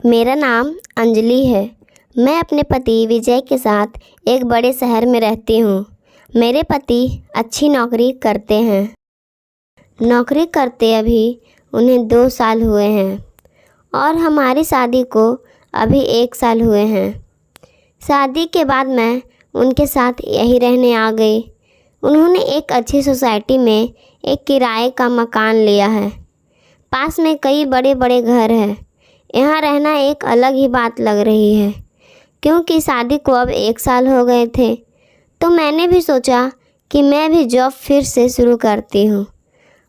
मेरा नाम अंजलि है। मैं अपने पति विजय के साथ एक बड़े शहर में रहती हूँ। मेरे पति अच्छी नौकरी करते हैं। नौकरी करते अभी उन्हें 2 साल हुए हैं और हमारी शादी को अभी 1 साल हुए हैं। शादी के बाद मैं उनके साथ यहीं रहने आ गई। उन्होंने एक अच्छी सोसाइटी में एक किराए का मकान लिया है। पास में कई बड़े बड़े घर हैं। यहाँ रहना एक अलग ही बात लग रही है। क्योंकि शादी को अब 1 साल हो गए थे तो मैंने भी सोचा कि मैं भी जॉब फिर से शुरू करती हूँ।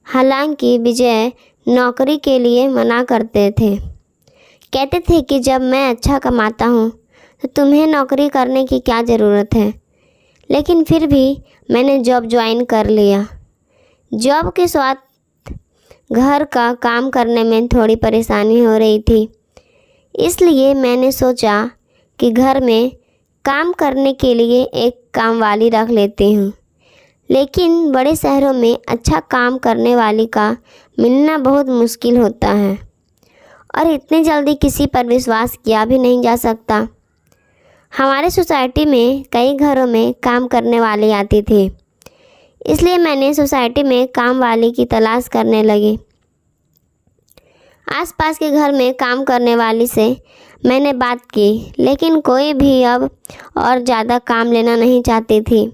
हालांकि विजय नौकरी के लिए मना करते थे। कहते थे कि जब मैं अच्छा कमाता हूँ तो तुम्हें नौकरी करने की क्या ज़रूरत है। लेकिन फिर भी मैंने जॉब ज्वाइन कर लिया। जॉब के साथ घर का काम करने में थोड़ी परेशानी हो रही थी, इसलिए मैंने सोचा कि घर में काम करने के लिए एक कामवाली रख लेती हूँ। लेकिन बड़े शहरों में अच्छा काम करने वाली का मिलना बहुत मुश्किल होता है और इतनी जल्दी किसी पर विश्वास किया भी नहीं जा सकता। हमारे सोसाइटी में कई घरों में काम करने वाली आती थी, इसलिए मैंने सोसाइटी में काम वाली की तलाश करने लगी। आसपास के घर में काम करने वाली से मैंने बात की, लेकिन कोई भी अब और ज़्यादा काम लेना नहीं चाहती थी,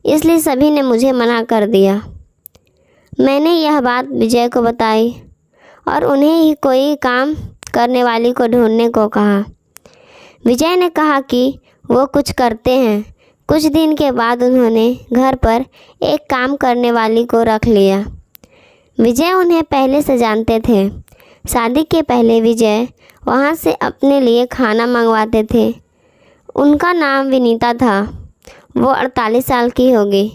इसलिए सभी ने मुझे मना कर दिया। मैंने यह बात विजय को बताई और उन्हें ही कोई काम करने वाली को ढूंढने को कहा। विजय ने कहा कि वो कुछ करते हैं। कुछ दिन के बाद उन्होंने घर पर एक काम करने वाली को रख लिया। विजय उन्हें पहले से जानते थे। शादी के पहले विजय वहाँ से अपने लिए खाना मंगवाते थे। उनका नाम विनीता था। वो 48 साल की होगी।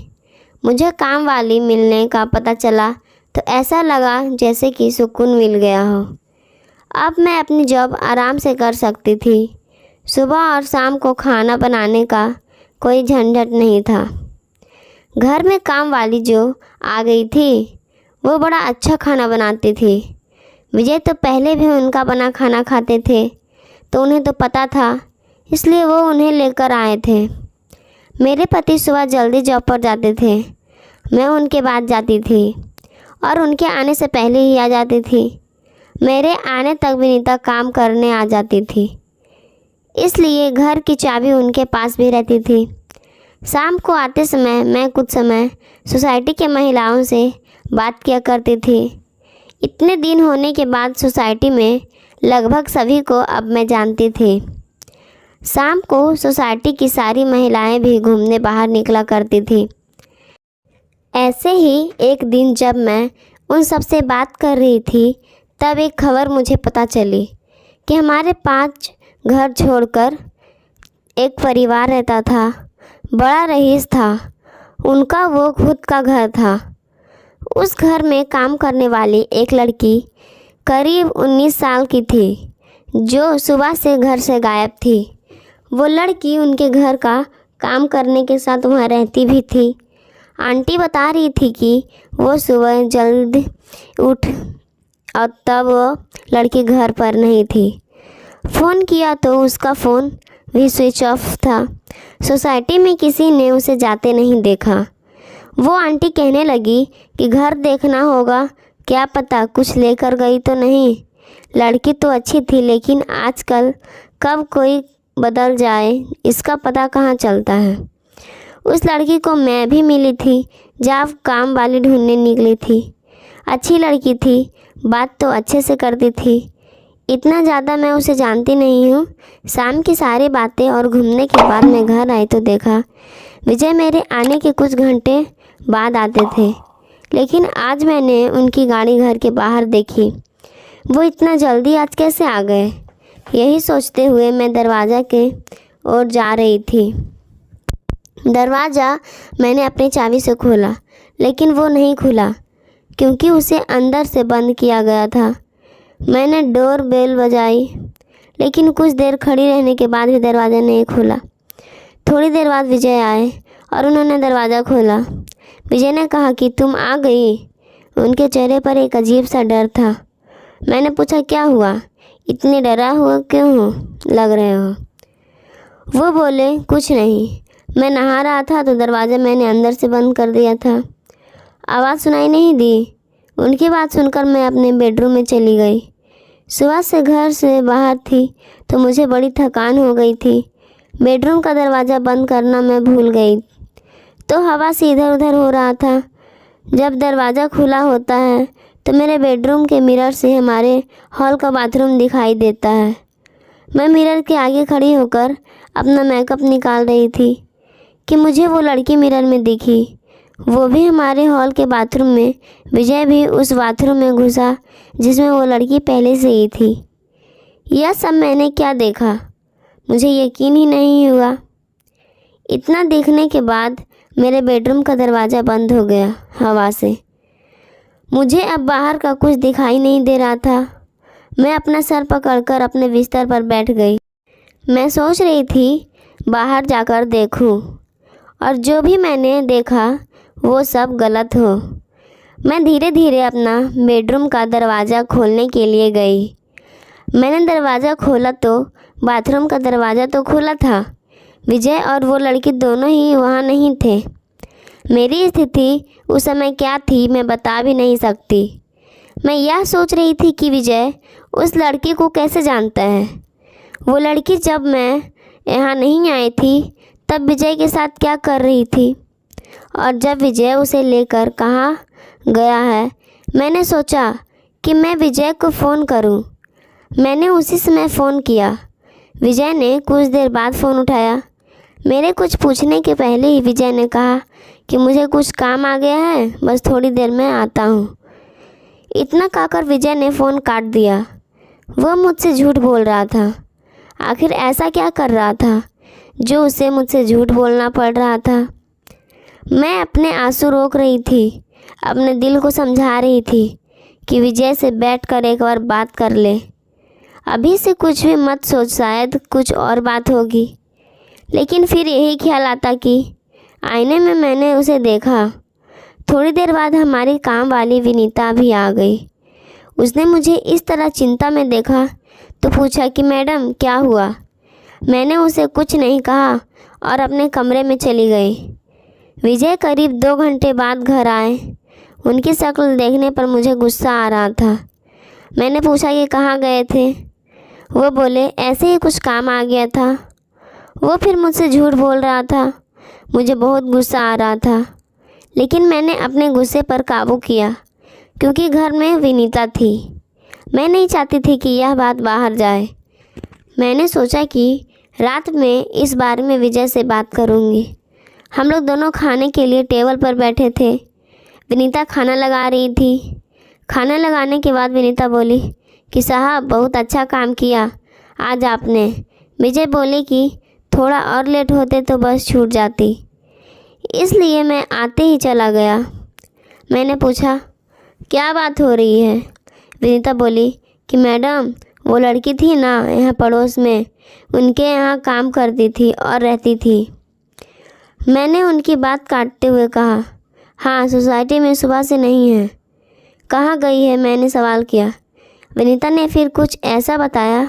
मुझे काम वाली मिलने का पता चला तो ऐसा लगा जैसे कि सुकून मिल गया हो। अब मैं अपनी जॉब आराम से कर सकती थी। सुबह और शाम को खाना बनाने का कोई झंझट नहीं था। घर में काम वाली जो आ गई थी वो बड़ा अच्छा खाना बनाती थी। विजय तो पहले भी उनका बना खाना खाते थे तो उन्हें तो पता था, इसलिए वो उन्हें लेकर आए थे। मेरे पति सुबह जल्दी जॉब पर जाते थे। मैं उनके बाद जाती थी और उनके आने से पहले ही आ जाती थी। मेरे आने तक विनीता काम करने आ जाती थी, इसलिए घर की चाबी उनके पास भी रहती थी। शाम को आते समय मैं कुछ समय सोसाइटी के महिलाओं से बात किया करती थी। इतने दिन होने के बाद सोसाइटी में लगभग सभी को अब मैं जानती थी। शाम को सोसाइटी की सारी महिलाएं भी घूमने बाहर निकला करती थी। ऐसे ही एक दिन जब मैं उन सब से बात कर रही थी तब एक खबर मुझे पता चली कि हमारे 5 घर छोड़कर एक परिवार रहता था। बड़ा रईस था। उनका वो खुद का घर था। उस घर में काम करने वाली एक लड़की करीब 19 साल की थी जो सुबह से घर से गायब थी। वो लड़की उनके घर का काम करने के साथ वहाँ रहती भी थी। आंटी बता रही थी कि वो सुबह जल्द उठ और तब वो लड़की घर पर नहीं थी। फ़ोन किया तो उसका फ़ोन भी स्विच ऑफ था। सोसाइटी में किसी ने उसे जाते नहीं देखा। वो आंटी कहने लगी कि घर देखना होगा, क्या पता कुछ लेकर गई तो नहीं। लड़की तो अच्छी थी, लेकिन आजकल कब कोई बदल जाए इसका पता कहाँ चलता है। उस लड़की को मैं भी मिली थी जब काम वाली ढूंढने निकली थी। अच्छी लड़की थी, बात तो अच्छे से करती थी। इतना ज़्यादा मैं उसे जानती नहीं हूँ। शाम की सारी बातें और घूमने के बाद मैं घर आई तो देखा विजय मेरे आने के कुछ घंटे बाद आते थे, लेकिन आज मैंने उनकी गाड़ी घर के बाहर देखी। वो इतना जल्दी आज कैसे आ गए, यही सोचते हुए मैं दरवाज़ा के ओर जा रही थी। दरवाज़ा मैंने अपनी चाबी से खोला, लेकिन वो नहीं खुला क्योंकि उसे अंदर से बंद किया गया था। मैंने डोर बेल बजाई, लेकिन कुछ देर खड़ी रहने के बाद भी दरवाज़ा नहीं खुला। थोड़ी देर बाद विजय आए और उन्होंने दरवाज़ा खोला। विजय ने कहा कि तुम आ गई। उनके चेहरे पर एक अजीब सा डर था। मैंने पूछा क्या हुआ, इतने डरा हुआ क्यों लग रहे हो? वो बोले, कुछ नहीं, मैं नहा रहा था तो दरवाज़ा मैंने अंदर से बंद कर दिया था, आवाज़ सुनाई नहीं दी। उनकी बात सुनकर मैं अपने बेडरूम में चली गई। सुबह से घर से बाहर थी तो मुझे बड़ी थकान हो गई थी। बेडरूम का दरवाज़ा बंद करना मैं भूल गई तो हवा से इधर उधर हो रहा था। जब दरवाज़ा खुला होता है तो मेरे बेडरूम के मिरर से हमारे हॉल का बाथरूम दिखाई देता है। मैं मिरर के आगे खड़ी होकर अपना मेकअप निकाल रही थी कि मुझे वो लड़की मिरर में दिखी, वो भी हमारे हॉल के बाथरूम में। विजय भी उस बाथरूम में घुसा जिसमें वो लड़की पहले से ही थी। यह सब मैंने क्या देखा, मुझे यकीन ही नहीं हुआ। इतना देखने के बाद मेरे बेडरूम का दरवाज़ा बंद हो गया हवा से। मुझे अब बाहर का कुछ दिखाई नहीं दे रहा था। मैं अपना सर पकड़कर अपने बिस्तर पर बैठ गई। मैं सोच रही थी बाहर जाकर देखूं और जो भी मैंने देखा वो सब गलत हो। मैं धीरे धीरे अपना बेडरूम का दरवाज़ा खोलने के लिए गई। मैंने दरवाज़ा खोला तो बाथरूम का दरवाज़ा तो खुला था। विजय और वो लड़की दोनों ही वहाँ नहीं थे। मेरी स्थिति उस समय क्या थी मैं बता भी नहीं सकती। मैं यह सोच रही थी कि विजय उस लड़की को कैसे जानता है। वो लड़की जब मैं यहाँ नहीं आई थी तब विजय के साथ क्या कर रही थी और जब विजय उसे लेकर कहाँ गया है। मैंने सोचा कि मैं विजय को फ़ोन करूं। मैंने उसी समय फ़ोन किया। विजय ने कुछ देर बाद फ़ोन उठाया। मेरे कुछ पूछने के पहले ही विजय ने कहा कि मुझे कुछ काम आ गया है, बस थोड़ी देर में आता हूँ। इतना कहकर विजय ने फ़ोन काट दिया। वह मुझसे झूठ बोल रहा था। आखिर ऐसा क्या कर रहा था जो उसे मुझसे झूठ बोलना पड़ रहा था। मैं अपने आंसू रोक रही थी, अपने दिल को समझा रही थी कि विजय से बैठकर एक बार बात कर ले। अभी से कुछ भी मत सोच, शायद कुछ और बात होगी। लेकिन फिर यही ख्याल आता कि आईने में मैंने उसे देखा। थोड़ी देर बाद हमारी काम वाली विनीता भी आ गई। उसने मुझे इस तरह चिंता में देखा तो पूछा कि मैडम क्या हुआ। मैंने उसे कुछ नहीं कहा और अपने कमरे में चली गई। विजय करीब 2 घंटे बाद घर आए। उनकी शक्ल देखने पर मुझे गुस्सा आ रहा था। मैंने पूछा कि कहाँ गए थे। वो बोले ऐसे ही कुछ काम आ गया था। वो फिर मुझसे झूठ बोल रहा था। मुझे बहुत गुस्सा आ रहा था लेकिन मैंने अपने गुस्से पर काबू किया क्योंकि घर में विनीता थी। मैं नहीं चाहती थी कि यह बात बाहर जाए। मैंने सोचा कि रात में इस बारे में विजय से बात करूंगी। हम लोग दोनों खाने के लिए टेबल पर बैठे थे। विनीता खाना लगा रही थी। खाना लगाने के बाद विनीता बोली कि साहब बहुत अच्छा काम किया आज आपने। विजय बोले कि थोड़ा और लेट होते तो बस छूट जाती, इसलिए मैं आते ही चला गया। मैंने पूछा क्या बात हो रही है। विनीता बोली कि मैडम वो लड़की थी ना यहाँ पड़ोस में, उनके यहाँ काम करती थी और रहती थी। मैंने उनकी बात काटते हुए कहा हाँ, सोसाइटी में सुबह से नहीं है। कहाँ गई है, मैंने सवाल किया। विनीता ने फिर कुछ ऐसा बताया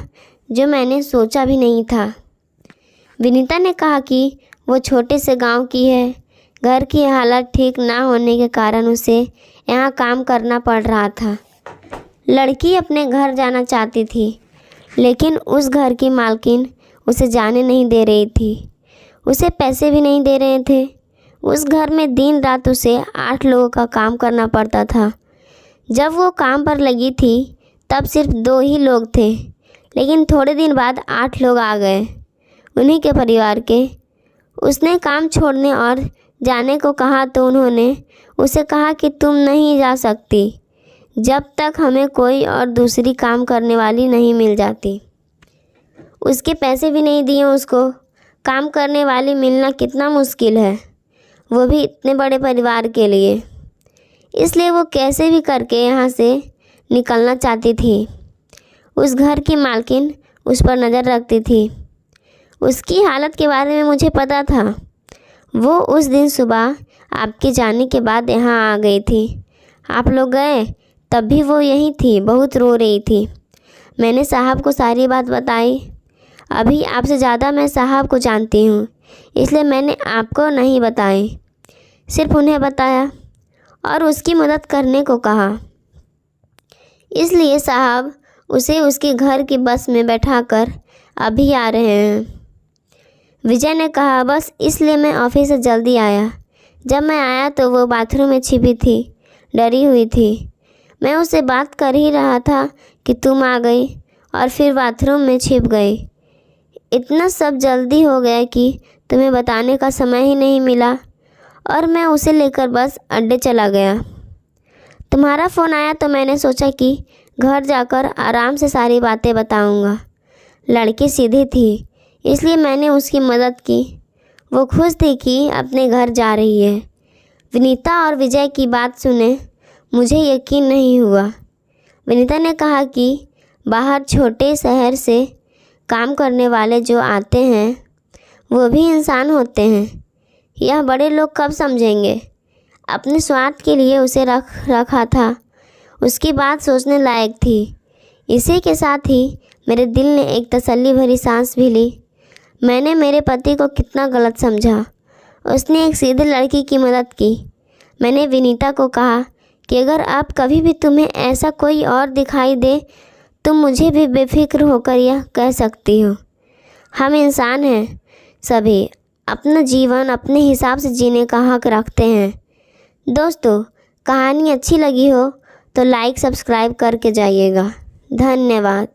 जो मैंने सोचा भी नहीं था। विनीता ने कहा कि वो छोटे से गांव की है। घर की हालत ठीक ना होने के कारण उसे यहाँ काम करना पड़ रहा था। लड़की अपने घर जाना चाहती थी लेकिन उस घर की मालकिन उसे जाने नहीं दे रही थी। उसे पैसे भी नहीं दे रहे थे। उस घर में दिन रात उसे 8 लोगों का काम करना पड़ता था। जब वो काम पर लगी थी तब सिर्फ 2 ही लोग थे लेकिन थोड़े दिन बाद 8 लोग आ गए, उन्हीं के परिवार के। उसने काम छोड़ने और जाने को कहा तो उन्होंने उसे कहा कि तुम नहीं जा सकती जब तक हमें कोई और दूसरी काम करने वाली नहीं मिल जाती। उसके पैसे भी नहीं दिए उसको। काम करने वाली मिलना कितना मुश्किल है, वो भी इतने बड़े परिवार के लिए। इसलिए वो कैसे भी करके यहाँ से निकलना चाहती थी। उस घर की मालकिन उस पर नज़र रखती थी। उसकी हालत के बारे में मुझे पता था। वो उस दिन सुबह आपके जाने के बाद यहाँ आ गई थी। आप लोग गए तब भी वो यहीं थी, बहुत रो रही थी। मैंने साहब को सारी बात बताई। अभी आपसे ज़्यादा मैं साहब को जानती हूँ, इसलिए मैंने आपको नहीं बताई, सिर्फ उन्हें बताया और उसकी मदद करने को कहा। इसलिए साहब उसे उसके घर की बस में बैठाकर अभी आ रहे हैं। विजय ने कहा, बस इसलिए मैं ऑफिस से जल्दी आया। जब मैं आया तो वो बाथरूम में छिपी थी, डरी हुई थी। मैं उससे बात कर ही रहा था कि तुम आ गई और फिर बाथरूम में छिप गई। इतना सब जल्दी हो गया कि तुम्हें बताने का समय ही नहीं मिला और मैं उसे लेकर बस अड्डे चला गया। तुम्हारा फ़ोन आया तो मैंने सोचा कि घर जाकर आराम से सारी बातें बताऊंगा। लड़की सीधी थी, इसलिए मैंने उसकी मदद की। वो खुश थी कि अपने घर जा रही है। विनीता और विजय की बात सुने मुझे यकीन नहीं हुआ। विनीता ने कहा कि बाहर छोटे शहर से काम करने वाले जो आते हैं वो भी इंसान होते हैं। यह बड़े लोग कब समझेंगे। अपने स्वार्थ के लिए उसे रखा था। उसकी बात सोचने लायक थी। इसी के साथ ही मेरे दिल ने एक तसल्ली भरी सांस भी ली। मैंने मेरे पति को कितना गलत समझा। उसने एक सीधे लड़की की मदद की। मैंने विनीता को कहा कि अगर अब कभी भी तुम्हें ऐसा कोई और दिखाई दे तो मुझे भी बेफिक्र होकर यह कह सकती हो। हम इंसान हैं, सभी अपना जीवन अपने हिसाब से जीने का हक रखते हैं। दोस्तों, कहानी अच्छी लगी हो तो लाइक सब्सक्राइब करके जाइएगा। धन्यवाद।